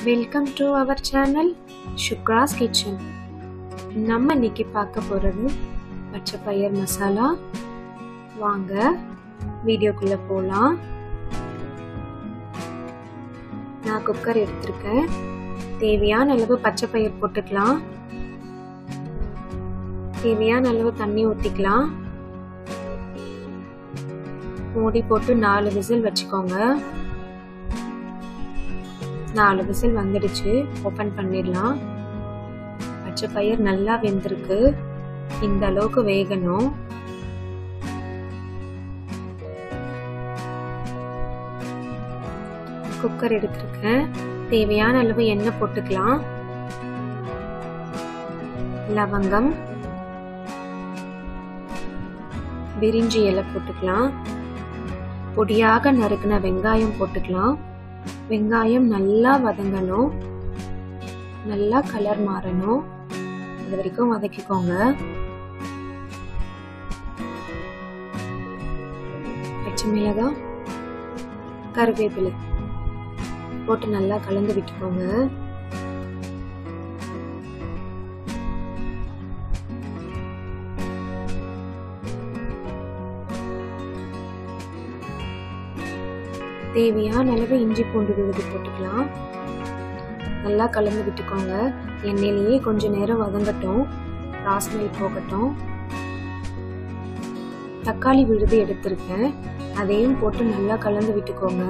Welcome to our channel Sukra's kitchen. நம்ம இன்னைக்கு பார்க்க போறது பச்சை பயிர் மசாலா. வாங்க வீடியோக்குள்ள போலாம். நான் குக்கர் எடுத்திருக்கேன். தேவையான அளவு பச்சை பயிர் போட்டுக்கலாம். தேவையான அளவு தண்ணி ஊற்றிக்கலாம். மூடி போட்டு 4 விசில் வச்சுக்கோங்க. 4 விசில் வந்துடுச்சு. ஓபன் பண்ணிடலாம். பச்சை பயிர் நல்லா வெந்திருக்கு. இந்த அளவுக்கு வேகணும். குக்கர் எடுத்திருக்கேன். தேவையான அளவு எண்ணெய் போட்டுக்கலாம். லவங்கம், பிரிஞ்சி இலை போட்டுக்கலாம். பொடியாக நறுக்கின வெங்காயம் போட்டுக்கலாம். வெங்காயம் நல்லா வதங்கணும். நல்லா கலர் மாறணும். அது வரைக்கும் வதக்கிக்கோங்க. பச்சை மிளகாய், கருவேப்பிலை போட்டு நல்லா கலந்து விட்டுக்கோங்க. தேவையான அளவு இஞ்சி பூண்டு விழுது போட்டுக்கலாம். நல்லா கலந்து விட்டுக்கோங்க. எண்ணெயிலேயே கொஞ்ச நேரம் வதங்கட்டும். ராஸ்மெல் போகட்டும். தக்காளி விழுது எடுத்திருக்கேன். அதையும் போட்டு நல்லா கலந்து விட்டுக்கோங்க.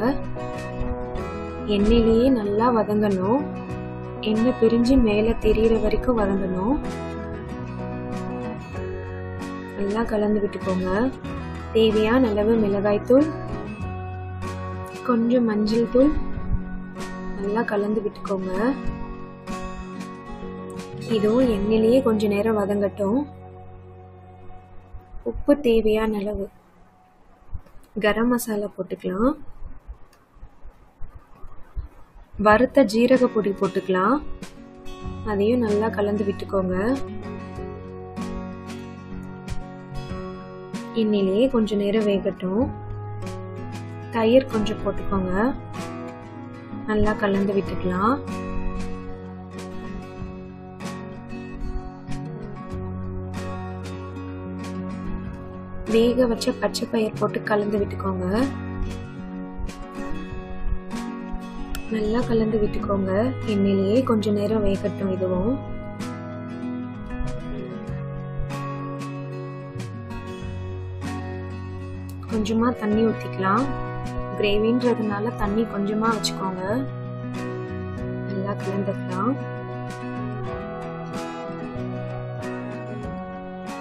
எண்ணெயிலேயே நல்லா வதங்கணும். எண்ணெய் பிரிஞ்சு மேலே தெரியிற வரைக்கும் வதங்கணும். நல்லா கலந்து விட்டுக்கோங்க. தேவையான அளவு மிளகாய்த்தூள், கொஞ்சம் மஞ்சள் தூள் நல்லா கலந்து விட்டுக்கோங்க. இதுவும் எண்ணெயிலேயே கொஞ்ச நேரம் வதங்கட்டும். உப்பு தேவையான அளவு. கரம் மசாலா போட்டுக்கலாம். வறுத்த ஜீரக பொடி போட்டுக்கலாம். அதையும் நல்லா கலந்து விட்டுக்கோங்க. எண்ணெயிலேயே கொஞ்ச நேரம் வேகட்டும். தயிர் கொஞ்சம் போட்டுக்கோங்க. நல்லா கலந்து விட்டுக்கலாம். வேக வச்ச பச்சை பயிர் போட்டு கலந்து விட்டுக்கோங்க. நல்லா கலந்து விட்டுக்கோங்க. எண்ணெயிலேயே கொஞ்ச நேரம் வேகட்டும். இதுவும் கொஞ்சமா தண்ணி ஊத்திக்கலாம். கிரேவின்றதுனால தண்ணி கொஞ்சமா வச்சுக்கோங்க. நல்லா கலந்துக்கலாம்.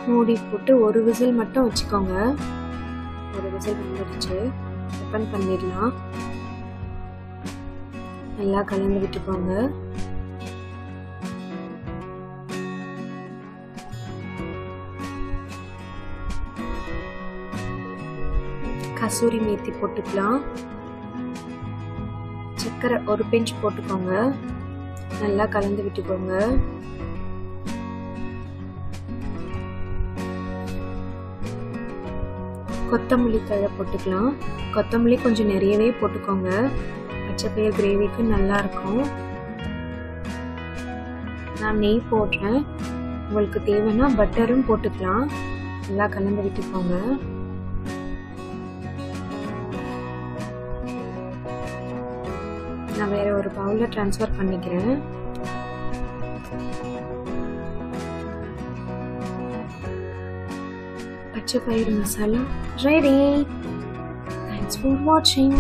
மூடி போட்டு 1 விசில் மட்டும் வச்சுக்கோங்க. 1 விசில் வந்துடுச்சு. ஓபன் பண்ணிடலாம். நல்லா கலந்து விட்டுக்கோங்க. கசூரி மேத்தி போட்டுக்கலாம். சக்கரை 1 பிஞ்ச் போட்டுக்கோங்க. நல்லா கலந்து விட்டுக்கோங்க. கொத்தமல்லி தழை போட்டுக்கலாம். கொத்தமல்லி கொஞ்சம் நிறையவே போட்டுக்கோங்க. பச்சை பயிர் கிரேவிக்கு நல்லா இருக்கும். நான் நெய் போடுறேன். உங்களுக்கு தேவைன்னா பட்டரும் போட்டுக்கலாம். நல்லா கலந்து விட்டுக்கோங்க. நான் வேற ஒரு பவுல்ல ட்ரான்ஸ்ஃபர் பண்ணிக்கிறேன். பச்சை பயிர் masala ready. Thanks for watching.